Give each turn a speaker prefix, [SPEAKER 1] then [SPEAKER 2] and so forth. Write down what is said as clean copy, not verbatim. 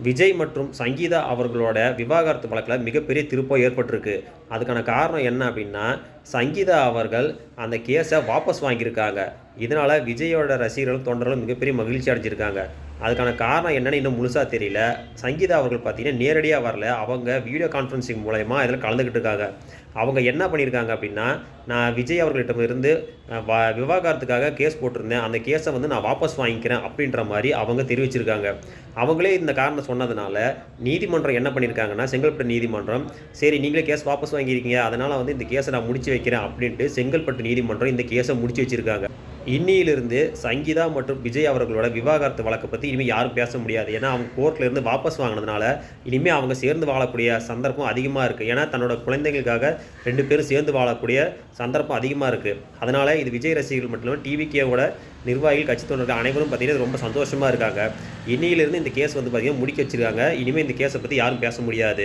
[SPEAKER 1] விஜய் மற்றும் சங்கீதா அவர்களோட விவாகரத்து வழக்கில் மிகப்பெரிய திருப்பம் ஏற்பட்டிருக்கு. அதுக்கான காரணம் என்ன அப்படின்னா, சங்கீதா அவர்கள் அந்த கேஸை வாபஸ் வாங்கியிருக்காங்க. இதனால விஜயோட ரசிகர்களும், தொண்டர்களும் மிகப்பெரிய மகிழ்ச்சி அடைஞ்சிருக்காங்க. அதுக்கான காரணம் என்னன்னு இன்னும் முழுசா தெரியல. சங்கீதா அவர்கள் பார்த்தீங்கன்னா, நேரடியா வரல. அவங்க வீடியோ கான்ஃபரன்சிங் மூலியமா இதில கலந்துக்கிட்டு இருக்காங்க. அவங்க என்ன பண்ணியிருக்காங்க அப்படின்னா, நான் விஜய் அவர்களிடமிருந்து விவாகரத்துக்காக கேஸ் போட்டிருந்தேன். அந்த கேஸை வந்து நான் வாபஸ் வாங்கிக்கிறேன் அப்படின்ற மாரி அவங்க தெரிவிச்சிருக்காங்க. அவங்களே இந்த காரணம் சொன்னதுனால, நீதிமன்றம் என்ன பண்ணியிருக்காங்கன்னா, செங்கல்பட்டு நீதிமன்றம், சரி நீங்களே கேஸ் வாபஸ் வாங்கியிருக்கீங்க. அதனால வந்து இந்த கேஸை நான் முடிச்சு வைக்கிறேன் அப்படின்ட்டு செங்கல்பட்டு நீதிமன்றம் இந்த கேஸை முடிச்சு வச்சிருக்காங்க. இன்னியிலிருந்து சங்கீதா மற்றும் விஜய் அவர்களோட விவாகரத்து வழக்க பத்தி இனிமே யாரும் பேச முடியாது. ஏன்னா, அவங்க கோர்ட்ல இருந்து வாபஸ் வாங்கினதுனால, இனிமே அவங்க சேர்ந்து வாழக்கூடிய சந்தர்ப்பம் அதிகமா இருக்கு. ஏன்னா, தன்னோட குழந்தைகளுக்காக 2 பேரும் சேர்ந்து வாழக்கூடிய சந்தர்ப்பம் அதிகமா இருக்கு. அதனால இது விஜய் ரசிகர்கள் மட்டும் இல்லாம டிவிகேவோட நிர்வாகிகள், கட்சி தொண்டர்கள் அனைவரும் பார்த்தீங்கன்னா ரொம்ப சந்தோஷமா இருக்காங்க. இன்னியிலிருந்து இந்த கேஸ் வந்து பார்த்தீங்கன்னா முடிக்க வச்சிருக்காங்க. இனிமே இந்த கேஸ பத்தி யாரும் பேச முடியாது.